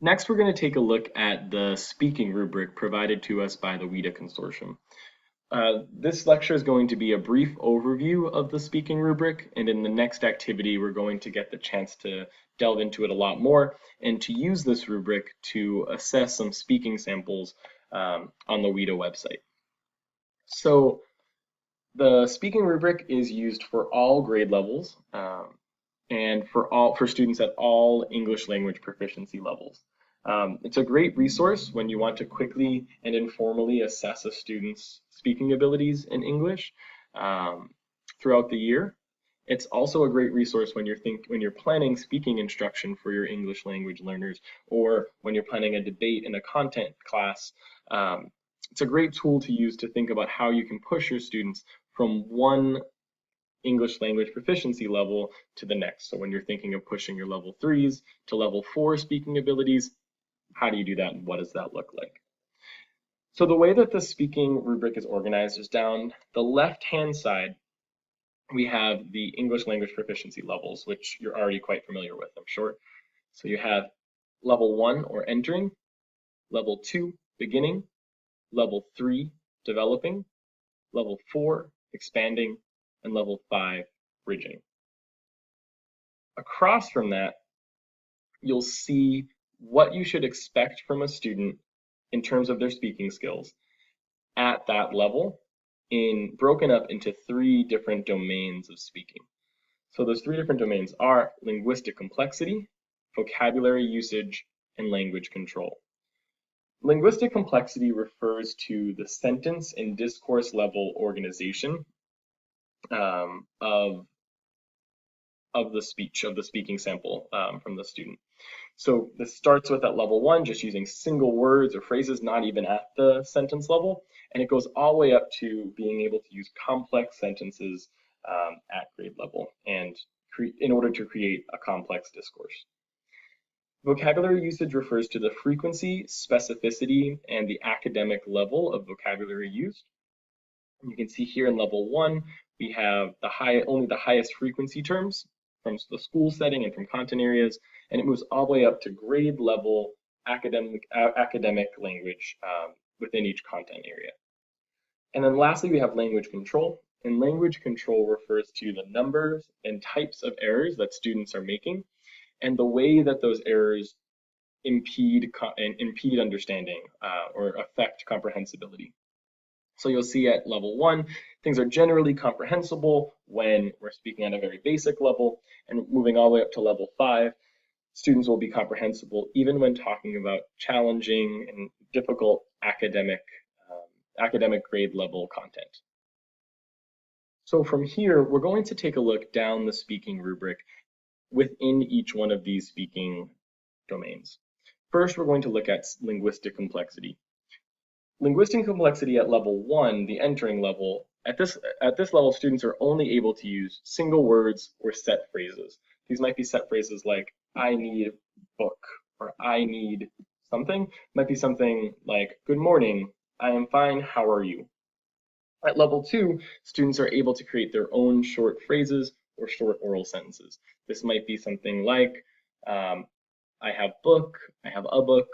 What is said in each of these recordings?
Next, we're going to take a look at the speaking rubric provided to us by the WIDA Consortium. This lecture is going to be a brief overview of the speaking rubric, and in the next activity, we're going to get the chance to delve into it a lot more and to use this rubric to assess some speaking samples on the WIDA website. So the speaking rubric is used for all grade levels and for students at all English language proficiency levels. It's a great resource when you want to quickly and informally assess a student's speaking abilities in English throughout the year. It's also a great resource when you're planning speaking instruction for your English language learners, or when you're planning a debate in a content class. It's a great tool to use to think about how you can push your students from one English language proficiency level to the next. So when you're thinking of pushing your level 3s to level 4 speaking abilities, how do you do that and what does that look like? So the way that the speaking rubric is organized is down the left-hand side, we have the English language proficiency levels, which you're already quite familiar with, I'm sure. So you have level 1 or entering, level 2 beginning, level 3 developing, level 4 expanding, and level 5 bridging. Across from that, you'll see what you should expect from a student in terms of their speaking skills at that level, broken up into 3 different domains of speaking. So those 3 different domains are linguistic complexity, vocabulary usage, and language control. Linguistic complexity refers to the sentence and discourse level organization of the speaking sample from the student. So this starts with at level 1, just using single words or phrases, not even at the sentence level, and it goes all the way up to being able to use complex sentences at grade level and in order to create a complex discourse. Vocabulary usage refers to the frequency, specificity, and the academic level of vocabulary used. And you can see here in level 1, we have only the highest frequency terms from the school setting and from content areas, and it moves all the way up to grade level academic language within each content area. And then lastly, we have language control. And language control refers to the numbers and types of errors that students are making and the way that those errors impede understanding or affect comprehensibility. So you'll see at level 1, things are generally comprehensible when we're speaking at a very basic level, and moving all the way up to level 5, students will be comprehensible even when talking about challenging and difficult academic grade level content. So from here, we're going to take a look down the speaking rubric within each one of these speaking domains. First, we're going to look at linguistic complexity. Linguistic complexity at level 1, the entering level, at this level, students are only able to use single words or set phrases. These might be set phrases like, I need a book, or I need something. It might be something like, good morning, I am fine, how are you? At level 2, students are able to create their own short phrases or short oral sentences. This might be something like, I have book, I have a book,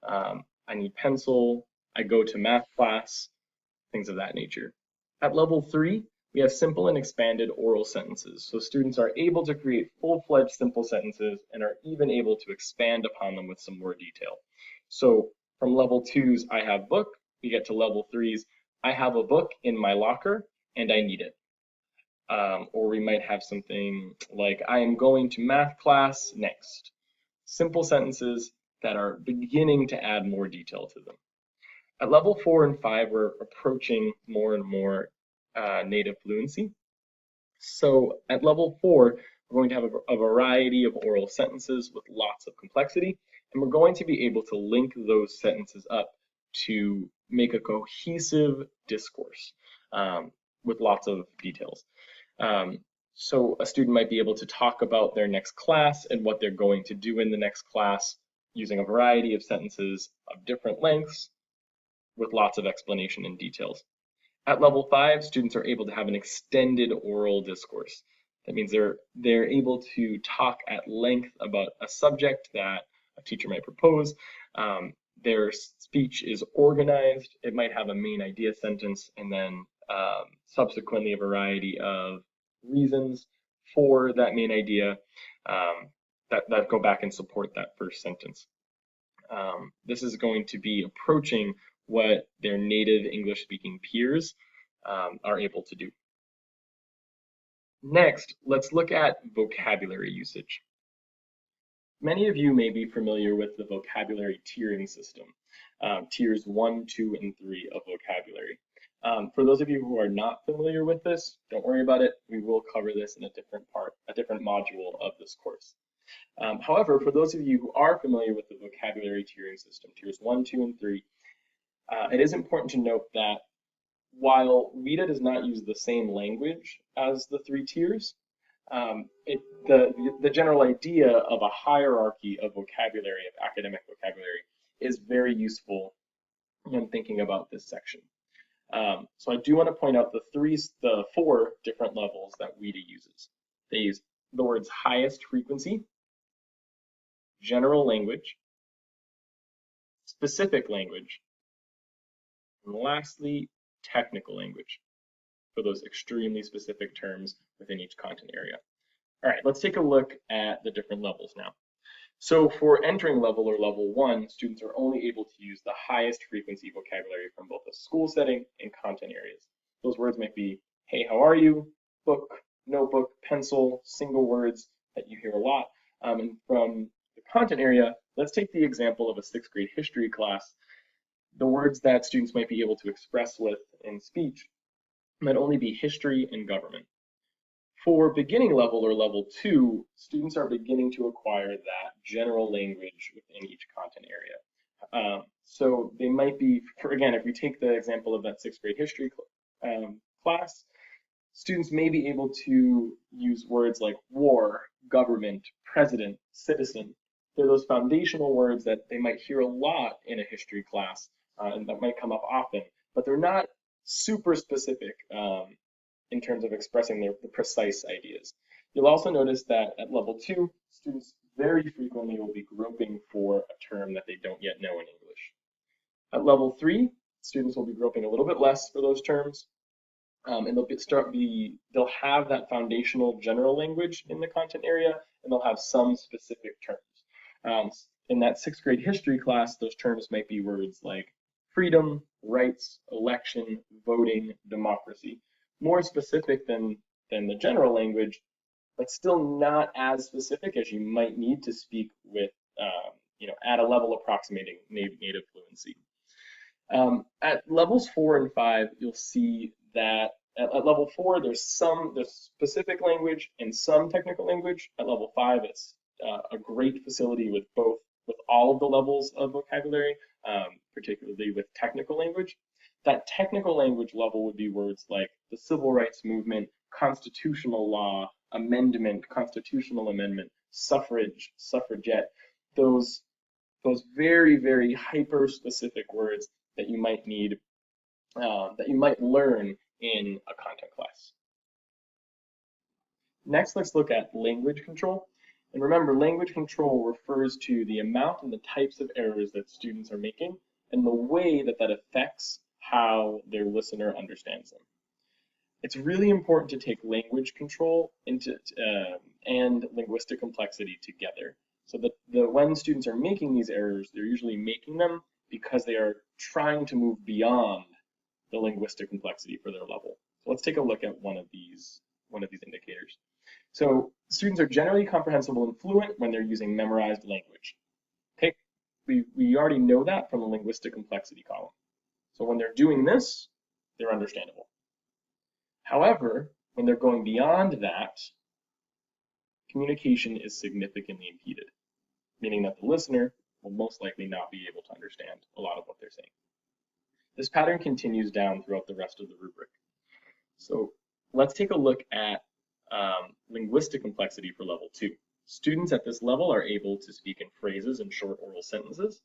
I need pencil, I go to math class, things of that nature. At level 3, we have simple and expanded oral sentences. So students are able to create full-fledged simple sentences and are even able to expand upon them with some more detail. So from level 2's, I have book, we get to level 3's, I have a book in my locker and I need it. Or we might have something like, I am going to math class next. Simple sentences that are beginning to add more detail to them. At level 4 and 5, we're approaching more and more native fluency. So at level 4, we're going to have a variety of oral sentences with lots of complexity, and we're going to be able to link those sentences up to make a cohesive discourse with lots of details. So a student might be able to talk about their next class and what they're going to do in the next class using a variety of sentences of different lengths with lots of explanation and details. At level 5, students are able to have an extended oral discourse. That means they're able to talk at length about a subject that a teacher might propose. Their speech is organized. It might have a main idea sentence and then subsequently a variety of reasons for that main idea that go back and support that first sentence. This is going to be approaching what their native English-speaking peers are able to do. Next, let's look at vocabulary usage. Many of you may be familiar with the vocabulary tiering system, tiers 1, 2, and 3 of vocabulary. For those of you who are not familiar with this, don't worry about it. We will cover this in a different module of this course. However, for those of you who are familiar with the vocabulary tiering system, tiers 1, 2, and 3, it is important to note that while WIDA does not use the same language as the 3 tiers, the general idea of a hierarchy of vocabulary, of academic vocabulary, is very useful when thinking about this section. So I do want to point out the 4 different levels that WIDA uses. They use the words highest frequency, general language, specific language, and lastly, technical language for those extremely specific terms within each content area. All right, let's take a look at the different levels now. So for entering level or level 1, students are only able to use the highest frequency vocabulary from both a school setting and content areas. Those words might be, hey, how are you? Book, notebook, pencil, single words that you hear a lot. And from the content area, let's take the example of a 6th grade history class. The words that students might be able to express with in speech might only be history and government. For beginning level or level 2, students are beginning to acquire that general language within each content area. So they might be, again, if we take the example of that 6th grade history class, students may be able to use words like war, government, president, citizen. They're those foundational words that they might hear a lot in a history class and that might come up often, but they're not super specific in terms of expressing the precise ideas. You'll also notice that at level 2, students very frequently will be groping for a term that they don't yet know in English. At level 3, students will be groping a little bit less for those terms, and they'll have that foundational general language in the content area, and they'll have some specific terms. In that 6th grade history class, those terms might be words like freedom, rights, election, voting, democracy. More specific than the general language, but still not as specific as you might need to speak with, at a level approximating native fluency. At levels 4 and 5, you'll see that at level 4, there's specific language and some technical language. At level 5, it's a great facility with all of the levels of vocabulary, particularly with technical language. That technical language level would be words like the civil rights movement, constitutional law, amendment, constitutional amendment, suffrage, suffragette, those very, very hyper-specific words that you might need, that you might learn in a content class. Next, let's look at language control. And remember, language control refers to the amount and the types of errors that students are making and the way that that affects how their listener understands them. It's really important to take language control and linguistic complexity together. So that when students are making these errors, they're usually making them because they are trying to move beyond the linguistic complexity for their level. So let's take a look at one of these indicators. So students are generally comprehensible and fluent when they're using memorized language. Okay, we already know that from the linguistic complexity column. So when they're doing this, they're understandable. However, when they're going beyond that, communication is significantly impeded, meaning that the listener will most likely not be able to understand a lot of what they're saying. This pattern continues down throughout the rest of the rubric. So let's take a look at linguistic complexity for level 2. Students at this level are able to speak in phrases and short oral sentences.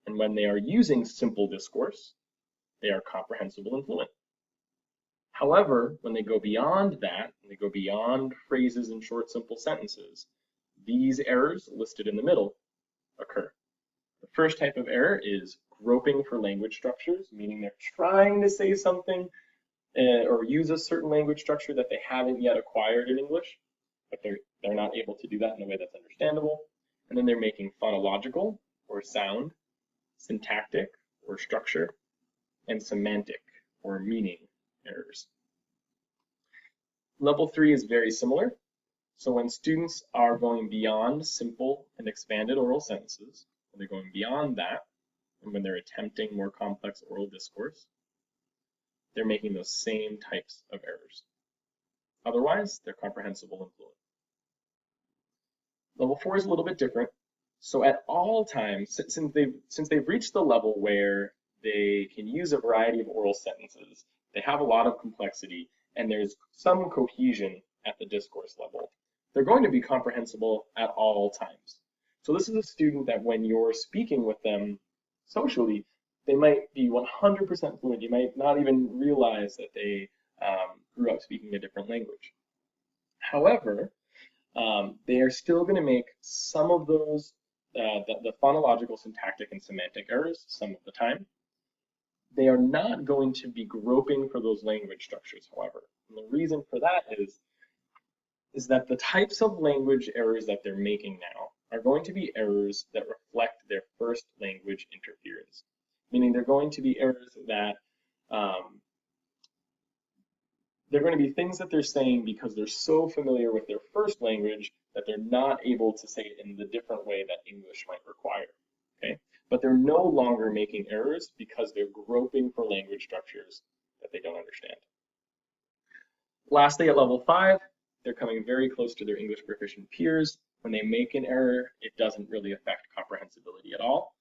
And when they are using simple discourse, they are comprehensible and fluent. However, when they go beyond that, when they go beyond phrases and short simple sentences, these errors listed in the middle occur. The first type of error is groping for language structures, meaning they're trying to say something or use a certain language structure that they haven't yet acquired in English, but they're not able to do that in a way that's understandable. And then they're making phonological or sound, syntactic or structure, and semantic or meaning errors. Level 3 is very similar. So when students are going beyond simple and expanded oral sentences, when they're going beyond that, and when they're attempting more complex oral discourse, they're making those same types of errors. Otherwise, they're comprehensible and fluent. Level 4 is a little bit different. So at all times, since they've reached the level where they can use a variety of oral sentences, they have a lot of complexity, and there's some cohesion at the discourse level, they're going to be comprehensible at all times. So this is a student that when you're speaking with them socially, they might be 100% fluent. You might not even realize that they grew up speaking a different language. However, they are still going to make some of those, the phonological, syntactic, and semantic errors some of the time. They are not going to be groping for those language structures, however. And the reason for that is that the types of language errors that they're making now are going to be errors that reflect their first language interference, meaning they're going to be errors that they're going to be things that they're saying because they're so familiar with their first language that they're not able to say it in the different way that English might require. Okay? But they're no longer making errors because they're groping for language structures that they don't understand. Lastly, at level 5, they're coming very close to their English proficient peers. When they make an error, it doesn't really affect comprehensibility at all.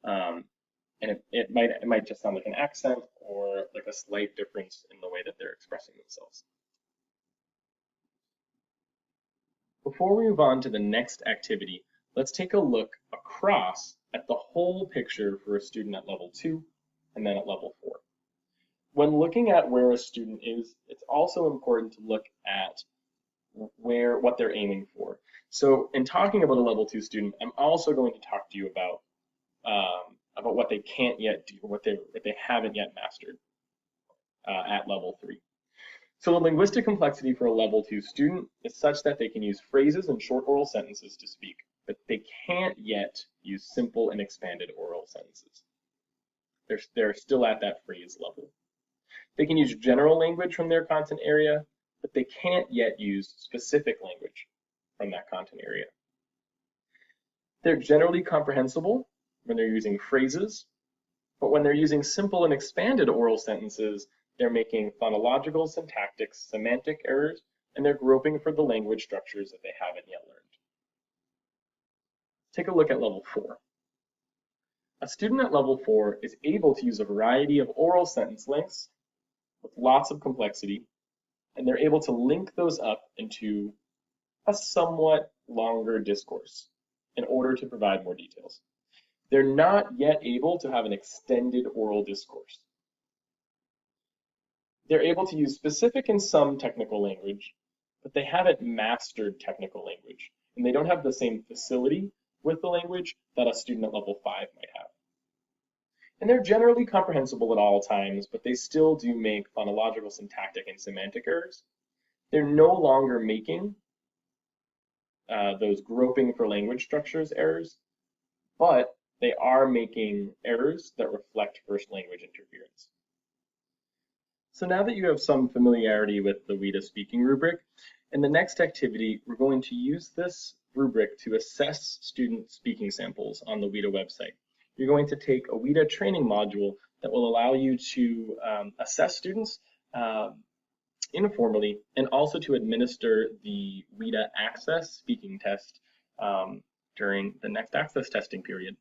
And it might just sound like an accent or like a slight difference in the way that they're expressing themselves. Before we move on to the next activity, let's take a look across at the whole picture for a student at level 2 and then at level 4. When looking at where a student is, it's also important to look at what they're aiming for. So in talking about a level 2 student, I'm also going to talk to you about what they can't yet do, what they haven't yet mastered at level 3. So the linguistic complexity for a level 2 student is such that they can use phrases and short oral sentences to speak, but they can't yet use simple and expanded oral sentences. They're still at that phrase level. They can use general language from their content area, but they can't yet use specific language from that content area. They're generally comprehensible when they're using phrases, but when they're using simple and expanded oral sentences, they're making phonological, syntactic, semantic errors, and they're groping for the language structures that they haven't yet learned. Take a look at level 4. A student at level 4 is able to use a variety of oral sentence lengths with lots of complexity, and they're able to link those up into a somewhat longer discourse in order to provide more details. They're not yet able to have an extended oral discourse. They're able to use specific and some technical language, but they haven't mastered technical language, and they don't have the same facility with the language that a student at level 5 might have. And they're generally comprehensible at all times, but they still do make phonological, syntactic, and semantic errors. They're no longer making those groping for language structures errors, but they are making errors that reflect first language interference. So now that you have some familiarity with the WIDA speaking rubric, in the next activity, we're going to use this rubric to assess student speaking samples on the WIDA website. You're going to take a WIDA training module that will allow you to assess students informally and also to administer the WIDA access speaking test during the next access testing period.